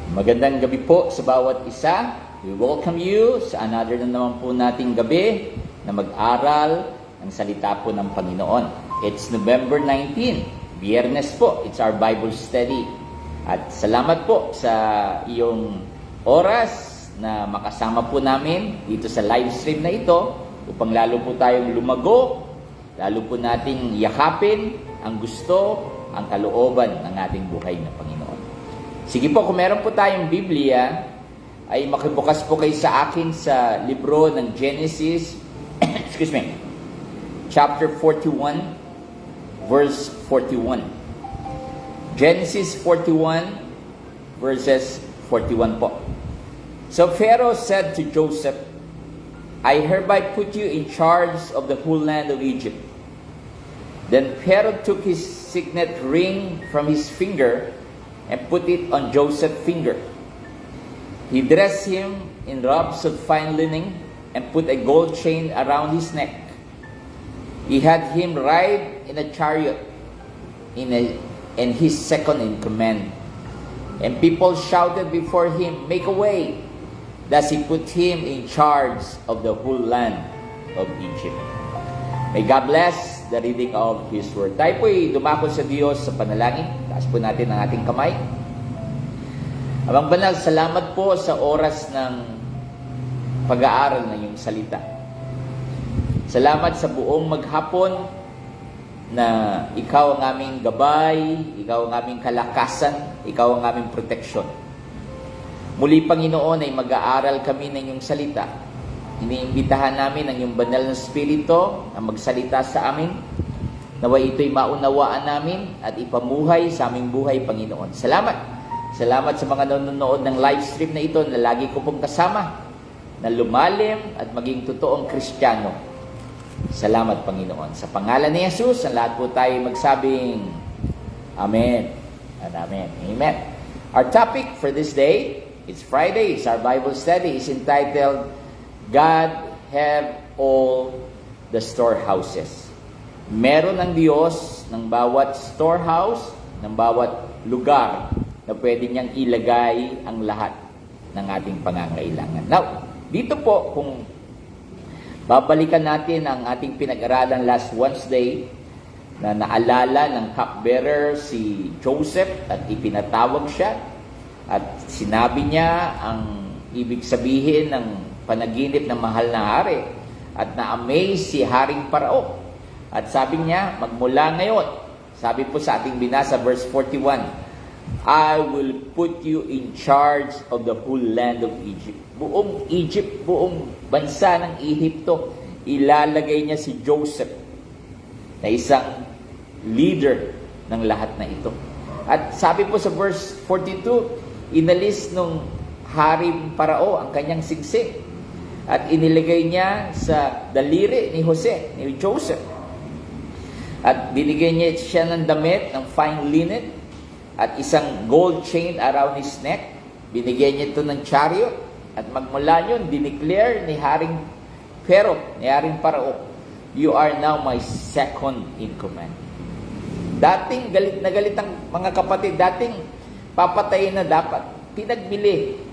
Magandang gabi po sa bawat isa. We welcome you sa another na naman po nating gabi na mag-aral ng salita po ng Panginoon. It's November 19, Biyernes po. It's our Bible study. At salamat po sa iyong oras na makasama po namin dito sa live stream na ito upang lalo po tayong lumago, lalo po nating yakapin ang gusto, ang kalooban ng ating buhay na Panginoon. Sige po, kung meron po tayong Biblia, ay makibukas po kayo sa akin sa libro ng Genesis, chapter 41, verse 41. Genesis 41, verses 41 po. So Pharaoh said to Joseph, I hereby put you in charge of the whole land of Egypt. Then Pharaoh took his signet ring from his finger and put it on Joseph's finger. He dressed him in robes of fine linen and put a gold chain around his neck. He had him ride in a chariot and his second in command. And people shouted before him, Make a way! Thus he put him in charge of the whole land of Egypt. May God bless the reading of His Word. Tayo po'y dumako sa Diyos sa panalangin. Taas po natin ang ating kamay. Amang Banal, salamat po sa oras ng pag-aaral ng iyong salita. Salamat sa buong maghapon na Ikaw ang aming gabay, Ikaw ang aming kalakasan, Ikaw ang aming proteksyon. Muli, Panginoon, ay mag-aaral kami ng iyong salita. Iniimbitahan namin ang iyong banal na spirito na magsalita sa amin. Naway ito'y maunawaan namin at ipamuhay sa aming buhay, Panginoon. Salamat. Salamat sa mga nanonood ng live stream na ito na lagi ko pong kasama, na lumalim at maging totoong Kristiyano. Salamat, Panginoon. Sa pangalan ni Jesus, ang lahat po tayo magsabing Amen and Amen. Amen. Our topic for this day, it's Friday, it's our Bible study, is entitled God have all the storehouses. Meron ng Diyos ng bawat storehouse, ng bawat lugar na pwede niyang ilagay ang lahat ng ating pangangailangan. Now, dito po, kung babalikan natin ang ating pinag-aralan last Wednesday, na naalala ng cupbearer si Joseph at ipinatawag siya at sinabi niya ang ibig sabihin ng panaginip ng mahal na hari at na-amaze si Haring Parao. At sabi niya, magmula ngayon, sabi po sa ating binasa, verse 41, I will put you in charge of the whole land of Egypt. Buong Egypt, buong bansa ng Ehipto, ilalagay niya si Joseph na isang leader ng lahat na ito. At sabi po sa verse 42, inalis nung Haring Parao ang kanyang singsing at inilagay niya sa daliri ni Joseph. At binigay niya siya ng damit ng fine linen at isang gold chain around his neck. Binigay niya ito ng chariot. At magmula yun, dineclare ni Haring Parao, you are now my second in command. Dating galit na galit ang mga kapatid, dating papatayin na dapat, pinagbili.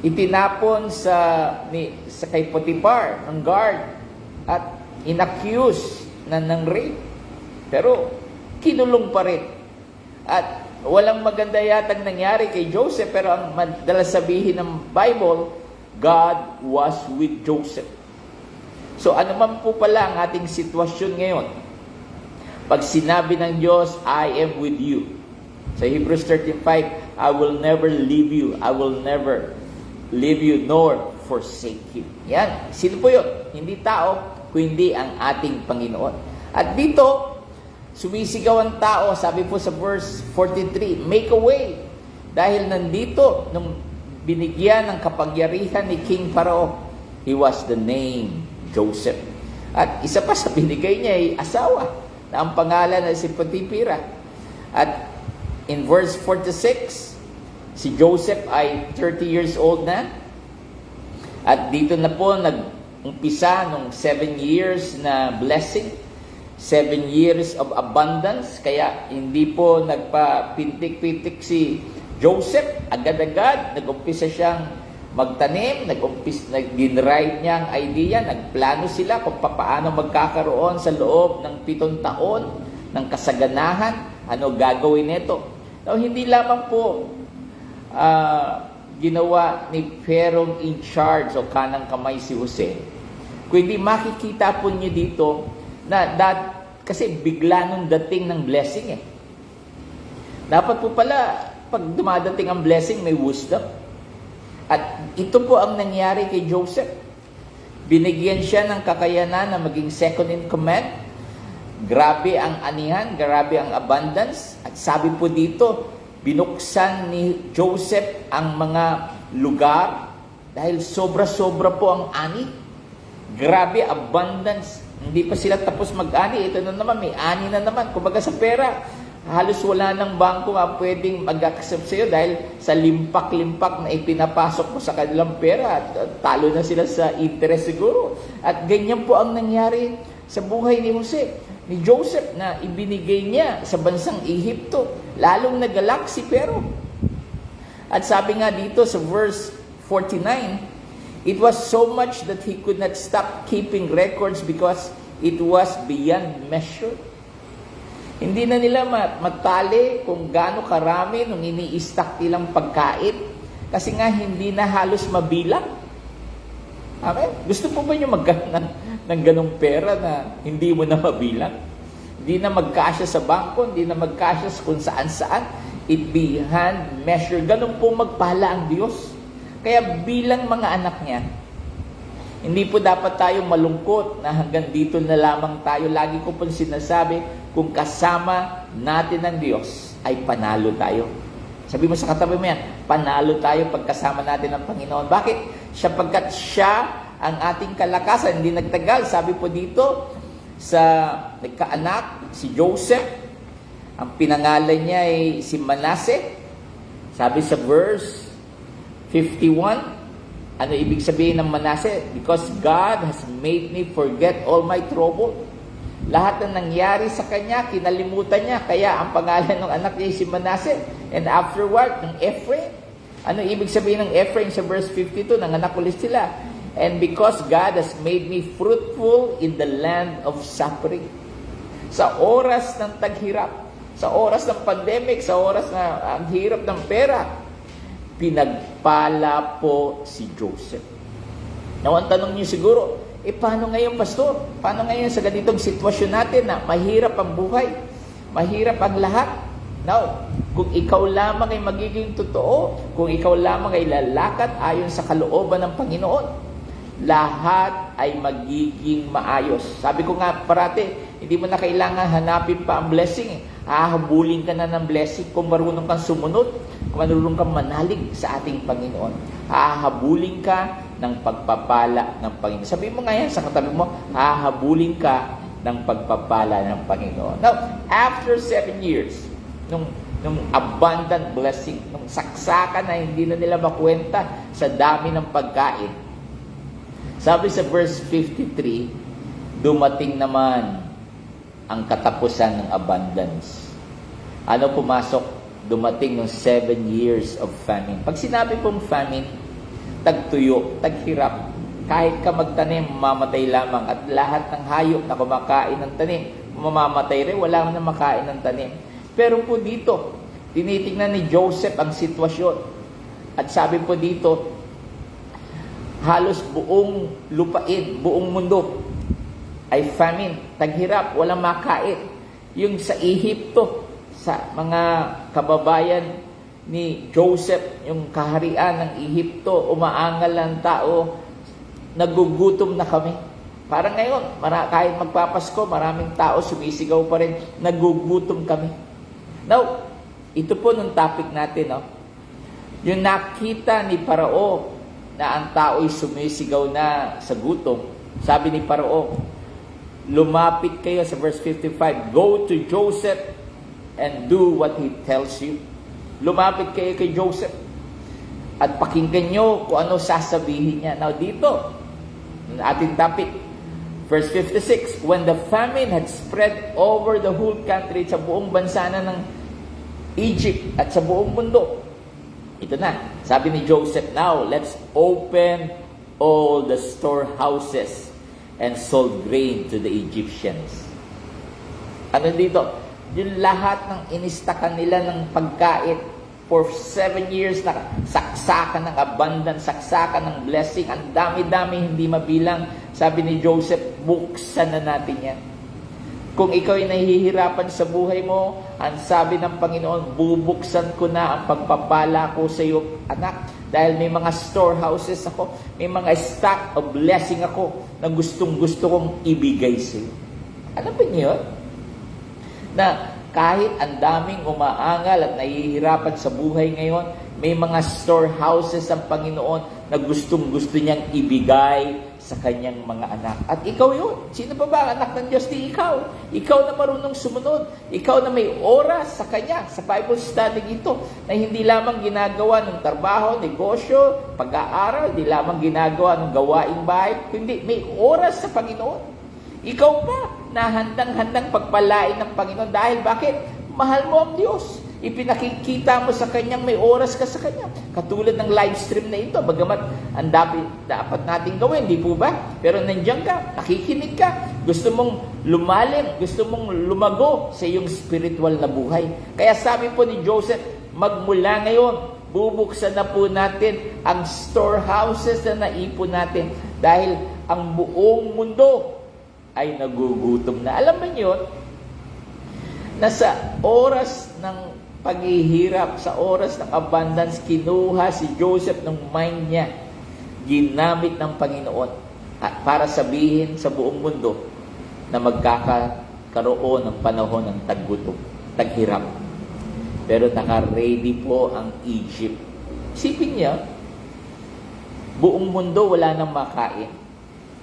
Itinapon sa kay Potiphar, ng guard, at inaccuse ng rape. Pero kinulong pa rin. At walang maganda yatang nangyari kay Joseph, pero ang madalas sabihin ng Bible, God was with Joseph. So ano man po pala ang ating sitwasyon ngayon, pag sinabi ng Diyos, I am with you. Sa Hebrews 13:5, I will never leave you, I will never leave you nor forsake you. Yan. Sino po yun? Hindi tao, kundi ang ating Panginoon. At dito, sumisigaw ang tao, sabi po sa verse 43, make a way. Dahil nandito, nung binigyan ng kapangyarihan ni King Parao, he was the name Joseph. At isa pa sa binigay niya ay asawa, na ang pangalan ay si Potiphar. At in verse 46, si Joseph ay 30 years old na. At dito na po nag-umpisa nung 7 years na blessing. 7 years of abundance. Kaya hindi po nagpa-pintik-pintik si Joseph, agad-agad, nag-umpisa siyang magtanim, nag-ride niya ang idea, nagplano sila kung paano magkakaroon sa loob ng 7 taon ng kasaganahan, ano gagawin nito. Now, hindi lamang po ginawa ni Pharaoh in charge o kanang kamay si Jose, kundi makikita po niyo dito na kasi bigla nung dating ng blessing eh. Dapat po pala, pag dumadating ang blessing, may wisdom. At ito po ang nangyari kay Joseph. Binigyan siya ng kakayanan na maging second in command. Grabe ang anihan, grabe ang abundance. At sabi po dito, binuksan ni Joseph ang mga lugar dahil sobra-sobra po ang ani. Grabe, abundance. Hindi pa sila tapos mag-ani. Ito na naman, may ani na naman. Kumbaga sa pera, halos wala ng bangko nga pwedeng mag-accept sa'yo dahil sa limpak-limpak na ipinapasok mo sa kanilang pera. At talo na sila sa interest siguro. At ganyan po ang nangyari sa buhay ni Joseph na ibinigay niya sa bansang Ehipto. Lalong nagalak si Pharaoh. At sabi nga dito sa verse 49, it was so much that he could not stop keeping records because it was beyond measure. Hindi na nila matali kung gaano karami nung ini-stock nilang pagkain kasi nga hindi na halos mabilang. Amen? Gusto po ba nyo magkaroon ng ganong pera na hindi mo na mabilang? Hindi na magkasya sa bangko, hindi na magkasya kung saan-saan. It beyond measure. Ganon po magpala ang Diyos. Kaya bilang mga anak niya, hindi po dapat tayo malungkot na hanggang dito na lamang tayo. Lagi ko po sinasabi, kung kasama natin ang Diyos, ay panalo tayo. Sabi mo sa katabi mo yan, panalo tayo pagkasama natin ang Panginoon. Bakit? Sapagkat siya ang ating kalakasan. Hindi nagtagal. Sabi po dito, sa nagkaanak, si Joseph, ang pinangalan niya ay si Manasseh. Sabi sa verse 51, ano ibig sabihin ng Manasseh? Because God has made me forget all my trouble. Lahat na nangyari sa kanya, kinalimutan niya. Kaya ang pangalan ng anak niya si Manasseh. And afterward, ng Ephraim. Ano ibig sabihin ng Ephraim sa verse 52? Nanganak ulit sila. And because God has made me fruitful in the land of suffering. Sa oras ng taghirap, sa oras ng pandemic, sa oras na ang hirap ng pera, pinagpala po si Joseph. Now, ang tanong niyo siguro, paano ngayon, pastor? Paano ngayon sa ganitong sitwasyon natin na mahirap ang buhay? Mahirap ang lahat? Now, kung ikaw lamang ay magiging totoo, kung ikaw lamang ay lalakad ayon sa kalooban ng Panginoon, lahat ay magiging maayos. Sabi ko nga parati, hindi mo na kailangan hanapin pa ang blessing. Hahabulin ka na ng blessing kung marunong kang sumunod, kung marunong kang manalig sa ating Panginoon. Hahabulin ka ng pagpapala ng Panginoon. Sabi mo nga yan sa katabi mo, hahabulin ka ng pagpapala ng Panginoon. Now, after 7 years, nung abundant blessing, nung saksakan na hindi na nila makwenta sa dami ng pagkain, sabi sa verse 53, dumating naman ang katapusan ng abundance. Ano pumasok? Dumating ng 7 years of famine. Pag sinabi pong famine, tagtuyo, taghirap. Kahit ka magtanim, mamamatay lamang. At lahat ng hayop na kumakain ng tanim, mamamatay rin, wala na makain ng tanim. Pero po dito, tinitingnan ni Joseph ang sitwasyon. At sabi po dito, halos buong lupain, buong mundo ay famine, taghirap, walang makain. Yung sa Ehipto, sa mga kababayan ni Joseph, yung kaharian ng Ehipto, umaangal ang tao, nagugutom na kami. Parang ngayon, kahit magpapasko, maraming tao sumisigaw pa rin, nagugutom kami. Now, ito po nung topic natin, no? Yung nakita ni Parao na ang tao'y sumisigaw na sa gutom, sabi ni Parao, lumapit kayo sa verse 55, go to Joseph and do what he tells you. Lumapit kayo kay Joseph at pakinggan nyo kung ano sasabihin niya. Now dito, ating topic, verse 56, when the famine had spread over the whole country, sa buong bansa na ng Egypt at sa buong mundo, Ito na. Sabi ni Joseph, now, let's open all the storehouses and sold grain to the Egyptians. Ano dito? Yung lahat ng inistakan nila ng pagkain for 7 years na saksakan ng abundance, saksakan ng blessing, ang dami-dami hindi mabilang. Sabi ni Joseph, buksan na natin yan. Kung ikaw ay nahihirapan sa buhay mo, ang sabi ng Panginoon, bubuksan ko na ang pagpapala ko sa iyo, anak. Dahil may mga storehouses ako, may mga stock of blessing ako na gustong-gusto kong ibigay sa iyo. Alam ba niyo? Na kahit ang daming umaangal at nahihirapan sa buhay ngayon, may mga storehouses ang Panginoon na gustong-gusto niyang ibigay sa kanyang mga anak. At ikaw yun. Sino pa ba ang anak ng Diyos? Di ikaw. Ikaw na marunong sumunod. Ikaw na may oras sa Kanya. Sa Bible study ito, na hindi lamang ginagawa ng trabaho, negosyo, pag-aaral, hindi lamang ginagawa ng gawaing bahay, kundi may oras sa Panginoon. Ikaw pa na handang-handang pagpalain ng Panginoon. Dahil bakit? Mahal mo ang Diyos. Ipinakikita mo sa Kanyang may oras ka sa Kanya. Katulad ng live stream na ito, bagamat ang dapat natin gawin, di po ba? Pero nandiyan ka, nakikinig ka, gusto mong lumalim, gusto mong lumago sa iyong spiritual na buhay. Kaya sabi po ni Joseph, magmula ngayon, bubuksan na po natin ang storehouses na naipon natin dahil ang buong mundo ay nagugutom na. Alam mo yun? Nasa oras ng paghihirap, sa oras ng abundance, kinuha si Joseph ng mind niya, ginamit ng Panginoon at para sabihin sa buong mundo na magkakaroon ng panahon ng taggutom, taghirap. Pero naka-ready po ang Egypt. Isipin niya, buong mundo wala nang makain.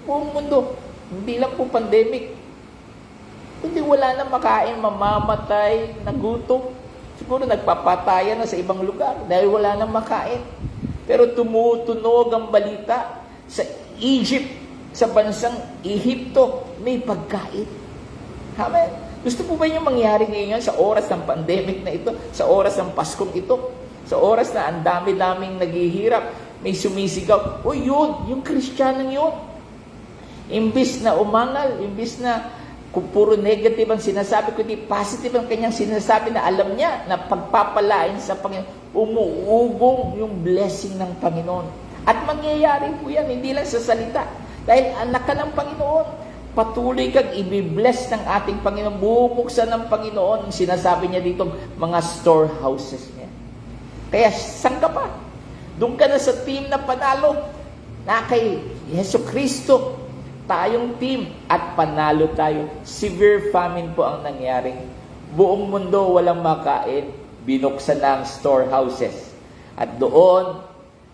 Buong mundo, hindi lang po pandemic. Hindi wala nang makain, mamamatay, nagutom. Siguro nagpapatayan na sa ibang lugar dahil wala nang makain. Pero tumutunog ang balita sa Egypt, sa bansang Ehipto, may pagkain. Amen. Gusto po ba yung mangyari ngayon sa oras ng pandemic na ito, sa oras ng Paskong ito, sa oras na ang dami-daming naghihirap, may sumisigaw, o yun, yung Kristiyanong yun. Imbis na umangal, imbis na kung puro negative ang sinasabi, kundi positive ang kanyang sinasabi na alam niya na pagpapalain sa Panginoon, umuugong yung blessing ng Panginoon. At mangyayari po yan, hindi lang sa salita. Dahil anak ka ng Panginoon, patuloy kang i-bless ng ating Panginoon, bubuksan ng Panginoon, sinasabi niya dito, mga storehouses niya. Kaya, saan ka pa? Doon ka na sa team na panalo, na kay Yesu Kristo, tayong team at panalo tayo. Severe famine po ang nangyari. Buong mundo walang makain, binuksan na ang storehouses. At doon,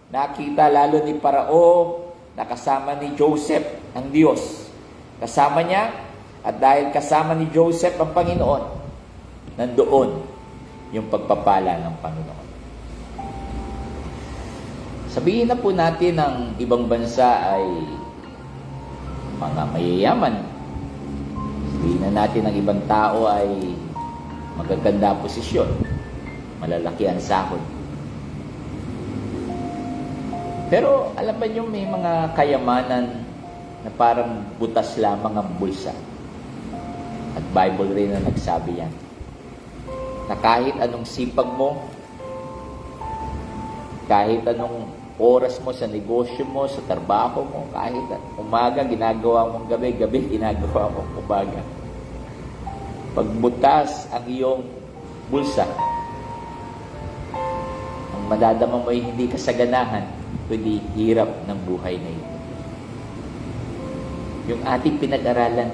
nakita lalo ni Parao, nakasama ni Joseph ang Diyos. Kasama niya, at dahil kasama ni Joseph ang Panginoon, nandoon yung pagpapala ng Panginoon. Sabihin na po natin ang ibang bansa ay mga mayayaman. Sabihin na natin ang ibang tao ay magaganda posisyon, malalaki ang sahod. Pero alam ba niyo may mga kayamanan na parang butas lamang ang bulsa. At Bible rin na nagsabi yan. Na kahit anong sipag mo, kahit anong oras mo sa negosyo mo, sa trabaho mo, kahit umaga ginagawa mong gabi, gabi ginagawa mong umaga. Pagbutas ang iyong bulsa, ang madadama mo ay hindi kasaganahan, kundi hirap ng buhay na ito. Yung ating pinag-aralan,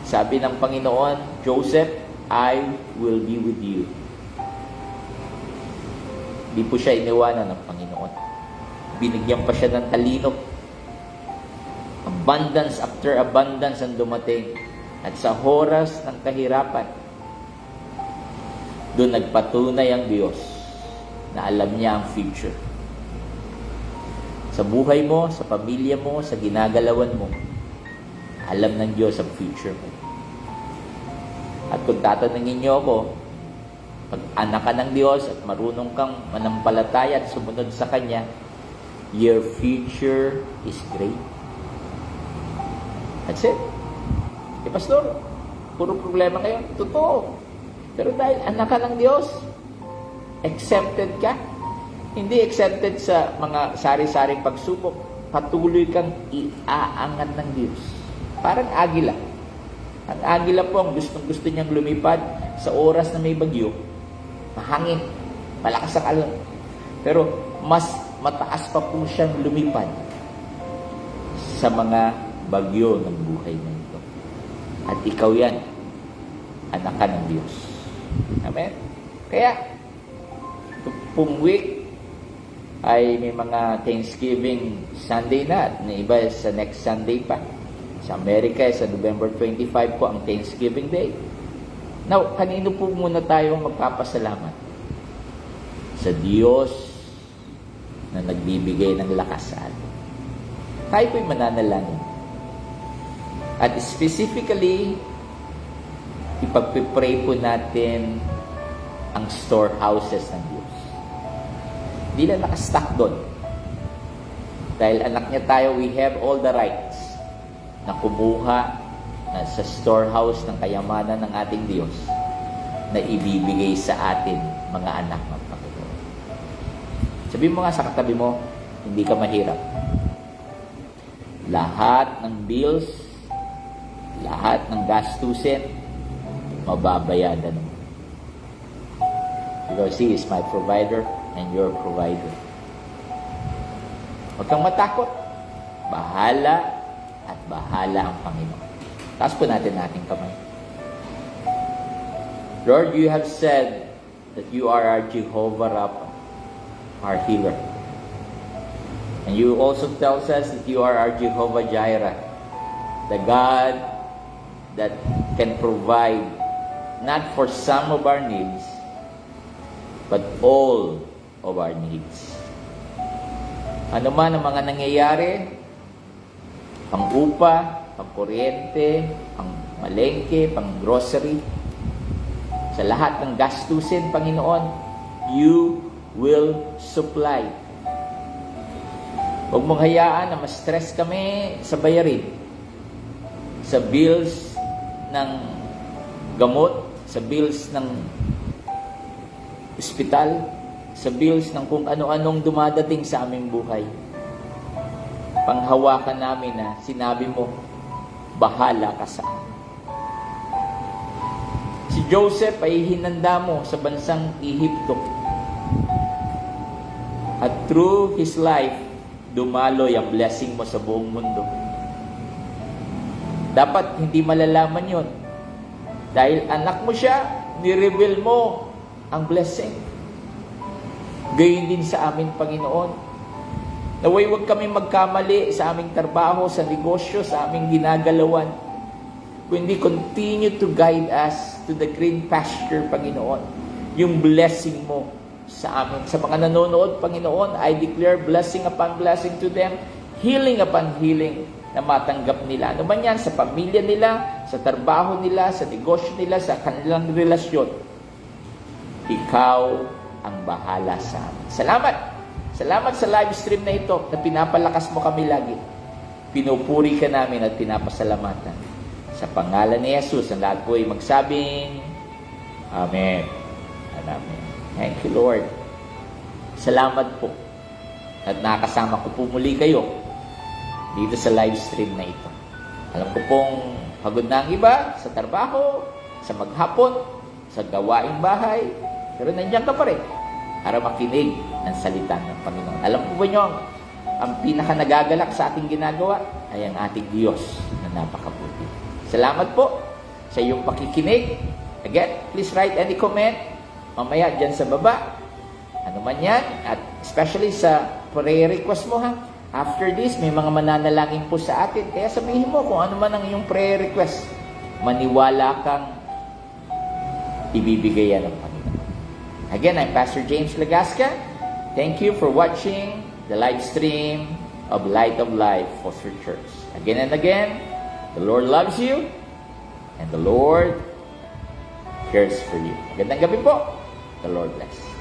sabi ng Panginoon, Joseph, I will be with you. Di po siya iniwanan ng Panginoon. Binigyan pa siya ng talino. Abundance after abundance ang dumating. At sa oras ng kahirapan, doon nagpatunay ang Diyos na alam niya ang future. Sa buhay mo, sa pamilya mo, sa ginagalawan mo, alam ng Diyos ang future mo. At kung tatanungin niyo ako, Pag anak ka ng Diyos at marunong kang manampalataya at sumunod sa Kanya, your future is great. That's it. Pastor, puro problema kayo. Totoo. Pero dahil anak ka ng Diyos, accepted ka. Hindi exempted sa mga sari-saring pagsubok. Patuloy kang iaangat ng Diyos. Parang agila. Ang agila po, ang gustong-gusto niyang lumipad sa oras na may bagyo, mahangin, malakas ang alon. Pero mas mataas pa po siyang lumipad sa mga bagyo ng buhay na ito. At ikaw yan, anak ka ng Diyos. Amen? Kaya, pong week ay may mga Thanksgiving Sunday na at iba sa next Sunday pa. Sa Amerika, sa November 25 po ang Thanksgiving Day. Now, kanino po muna tayo magpapasalamat? Sa Diyos na nagbibigay ng lakas sa atin. Tayo po'y mananalangin. At specifically, ipagpipray po natin ang storehouses ng Diyos. Hindi lang nakastack doon. Dahil anak niya tayo, we have all the rights na kumuha sa storehouse ng kayamanan ng ating Diyos na ibibigay sa atin, mga anak ng Panginoon. Sabihin mo nga sa katabi mo, hindi ka mahirap. Lahat ng bills, lahat ng gastusin, mababayadan mo. Because He is my provider and your provider. Huwag kang matakot. Bahala at bahala ang Panginoon. Taas po natin ating kamay. Lord, you have said that you are our Jehovah Rapha, our healer. And you also tell us that you are our Jehovah Jireh, the God that can provide not for some of our needs, but all of our needs. Ano man ang mga nangyayari, pang-upa, pang-kuryente, pang-malengke, pang-grocery, sa lahat ng gastusin, Panginoon, you will supply. Huwag mong hayaan na ma-stress kami sa bayarin, sa bills ng gamot, sa bills ng ospital, sa bills ng kung ano-anong dumadating sa aming buhay. Panghawakan namin na sinabi mo, bahala ka sa amin. Si Joseph ay hinanda mo sa bansang Ehipto. At through his life, dumaloy ang blessing mo sa buong mundo. Dapat hindi malalaman yon. Dahil anak mo siya, ni-reveal mo ang blessing. Gayon din sa amin, Panginoon. Naway huwag kami magkamali sa aming trabaho, sa negosyo, sa aming ginagalawan. Kundi continue to guide us to the green pasture, Panginoon. Yung blessing mo sa amin. Sa mga nanonood, Panginoon, I declare blessing upon blessing to them, healing upon healing na matanggap nila. Ano man yan, sa pamilya nila, sa trabaho nila, sa negosyo nila, sa kanilang relasyon. Ikaw ang bahala sa amin. Salamat! Salamat sa live stream na ito na pinapalakas mo kami lagi. Pinupuri ka namin at pinapasalamatan. Sa pangalan ni Jesus, ang lahat po ay magsabing, Amen. Amen. Thank you, Lord. Salamat po. At nakasama ko po muli kayo dito sa live stream na ito. Alam ko pong pagod na ang iba sa trabaho, sa maghapon, sa gawaing bahay, pero nandiyan ka pa rin para makinig ng salita ng Panginoon. Alam po ba nyo, ang pinaka nagagalak sa ating ginagawa ay ang ating Diyos na napakabuti. Salamat po sa iyong pakikinig. Again, please write any comment mamaya dyan sa baba. Ano man yan. At especially sa prayer request mo ha. After this, may mga mananalangin po sa atin. Kaya sabihin mo kung ano man ang iyong prayer request. Maniwala kang ibibigay yan ng Panginoon. Again, I'm Pastor James Lagasca. Thank you for watching the live stream of Light of Life Foster Church. Again and again, the Lord loves you and the Lord cares for you. Magandang gabi po. The Lord bless.